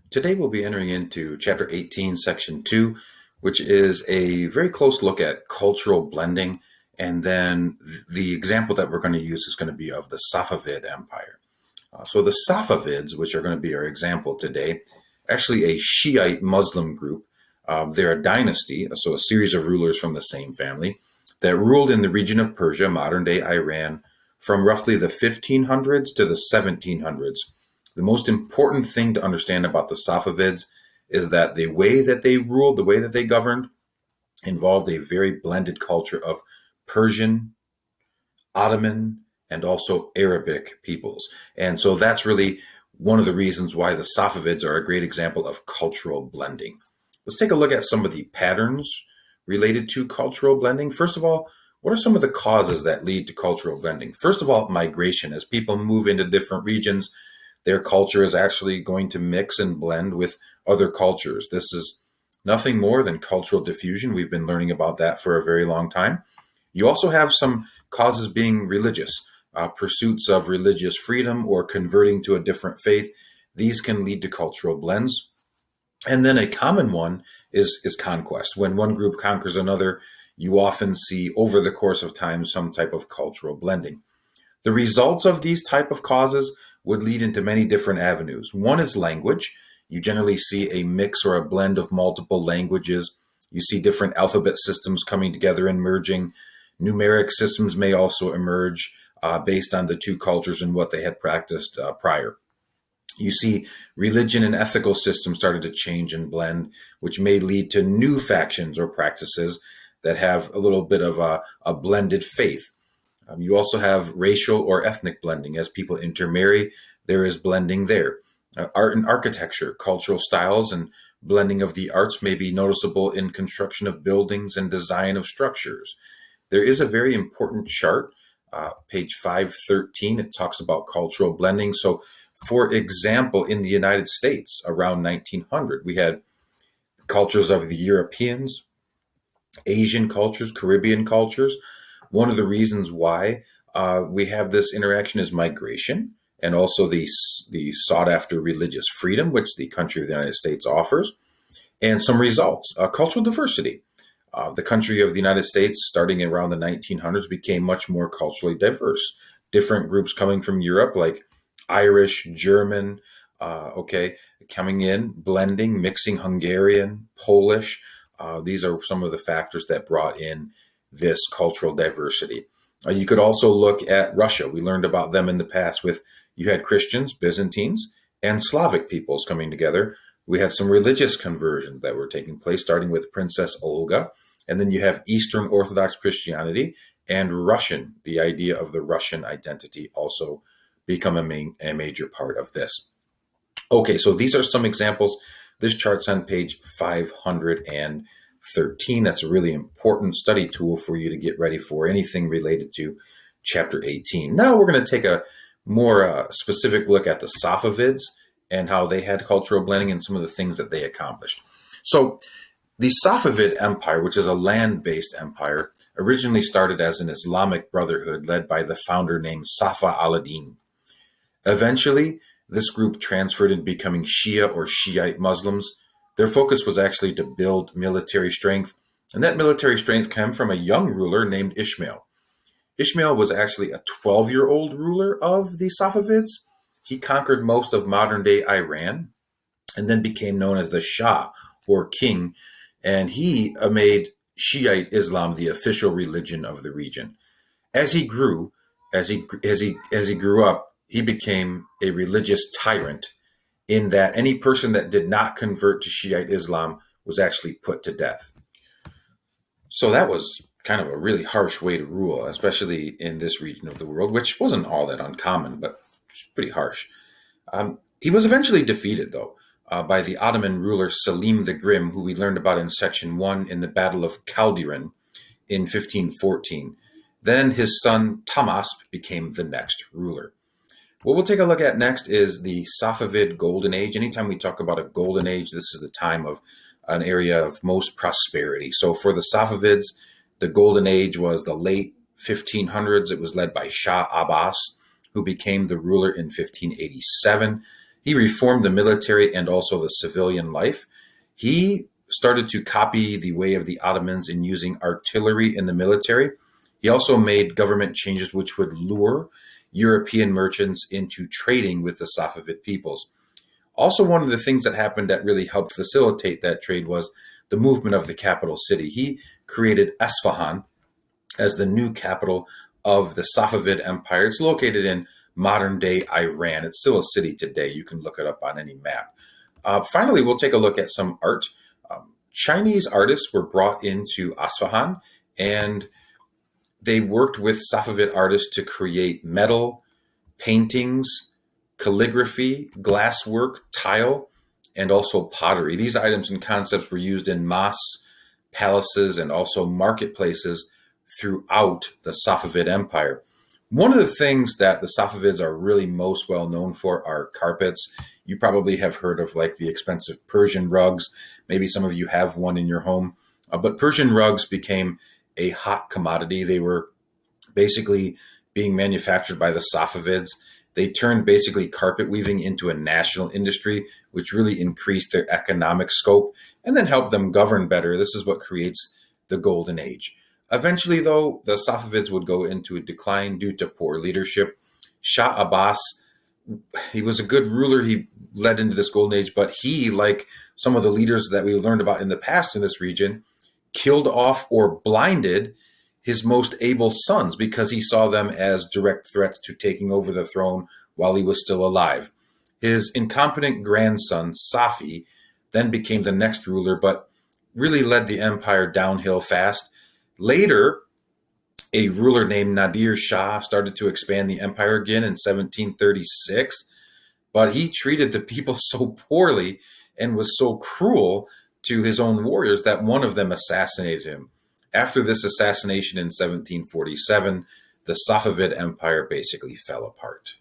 Today we'll be entering into Chapter 18, Section 2, which is a very close look at cultural blending. And then the example that we're going to use is going to be of the Safavid Empire. So the Safavids, which are going to be our example today, actually a Shiite Muslim group. They're a dynasty, so a series of rulers from the same family that ruled in the region of Persia, modern-day Iran, from roughly the 1500s to the 1700s. The most important thing to understand about the Safavids is that the way that they ruled, the way that they governed, involved a very blended culture of Persian, Ottoman, and also Arabic peoples. And so that's really one of the reasons why the Safavids are a great example of cultural blending. Let's take a look at some of the patterns related to cultural blending. First of all, what are some of the causes that lead to cultural blending? First of all, migration. As people move into different regions, their culture is actually going to mix and blend with other cultures. This is nothing more than cultural diffusion. We've been learning about that for a very long time. You also have some causes being religious, pursuits of religious freedom or converting to a different faith. These can lead to cultural blends. And then a common one is conquest. When one group conquers another, you often see over the course of time some type of cultural blending. The results of these type of causes would lead into many different avenues. One is language. You generally see a mix or a blend of multiple languages. You see different alphabet systems coming together and merging. Numeric systems may also emerge based on the two cultures and what they had practiced prior. You see religion and ethical systems started to change and blend, which may lead to new factions or practices that have a little bit of a blended faith. You also have racial or ethnic blending. As people intermarry, there is blending there. Art and architecture, cultural styles and blending of the arts may be noticeable in construction of buildings and design of structures. There is a very important chart, page 513. It talks about cultural blending. So, for example, in the United States around 1900, we had cultures of the Europeans, Asian cultures, Caribbean cultures. One of the reasons why we have this interaction is migration and also the sought after religious freedom, which the country of the United States offers, and some results. Cultural diversity. The country of the United States, starting around the 1900s, became much more culturally diverse. Different groups coming from Europe, like Irish, German, coming in, blending, mixing Hungarian, Polish. These are some of the factors that brought in this cultural diversity. You could also look at Russia. We learned about them in the past with, you had Christians, Byzantines, and Slavic peoples coming together. We had some religious conversions that were taking place, starting with Princess Olga. And then you have Eastern Orthodox Christianity and Russian. The idea of the Russian identity also become a major part of this. Okay, so these are some examples. This chart's on page 513. That's a really important study tool for you to get ready for anything related to chapter 18. Now we're going to take a more specific look at the Safavids and how they had cultural blending and some of the things that they accomplished. So the Safavid Empire, which is a land-based empire, originally started as an Islamic brotherhood led by the founder named Safa al-Din. Eventually, this group transferred into becoming Shia or Shiite Muslims. Their focus was actually to build military strength, and that military strength came from a young ruler named Ishmael. Ishmael was actually a 12-year-old ruler of the Safavids. He conquered most of modern-day Iran and then became known as the Shah or king, and he made Shiite Islam the official religion of the region. As he grew up, he became a religious tyrant in that any person that did not convert to Shiite Islam was actually put to death. So that was kind of a really harsh way to rule, especially in this region of the world, which wasn't all that uncommon, but pretty harsh. He was eventually defeated, though, by the Ottoman ruler Selim the Grim, who we learned about in section 1 in the Battle of Calderon in 1514. Then his son Tahmasp became the next ruler. What we'll take a look at next is the Safavid Golden Age. Anytime we talk about a golden age, this is the time of an area of most prosperity. So for the Safavids, the golden age was the late 1500s. It was led by Shah Abbas, who became the ruler in 1587. He reformed the military and also the civilian life. He started to copy the way of the Ottomans in using artillery in the military. He also made government changes which would lure European merchants into trading with the Safavid peoples. Also, one of the things that happened that really helped facilitate that trade was the movement of the capital city. He created Esfahan as the new capital of the Safavid Empire. It's located in modern day Iran. It's still a city today. You can look it up on any map. Finally, we'll take a look at some art. Chinese artists were brought into Esfahan, and they worked with Safavid artists to create metal, paintings, calligraphy, glasswork, tile, and also pottery. These items and concepts were used in mosques, palaces, and also marketplaces throughout the Safavid Empire. One of the things that the Safavids are really most well known for are carpets. You probably have heard of like the expensive Persian rugs. Maybe some of you have one in your home. But Persian rugs became a hot commodity. They were basically being manufactured by the Safavids. They turned basically carpet weaving into a national industry, which really increased their economic scope and then helped them govern better. This is what creates the Golden Age. Eventually, though, the Safavids would go into a decline due to poor leadership. Shah Abbas, he was a good ruler. He led into this Golden Age, but he, like some of the leaders that we learned about in the past in this region, killed off or blinded his most able sons because he saw them as direct threats to taking over the throne while he was still alive. His incompetent grandson, Safi, then became the next ruler, but really led the empire downhill fast. Later, a ruler named Nadir Shah started to expand the empire again in 1736, but he treated the people so poorly and was so cruel to his own warriors that one of them assassinated him. After this assassination in 1747, the Safavid Empire basically fell apart.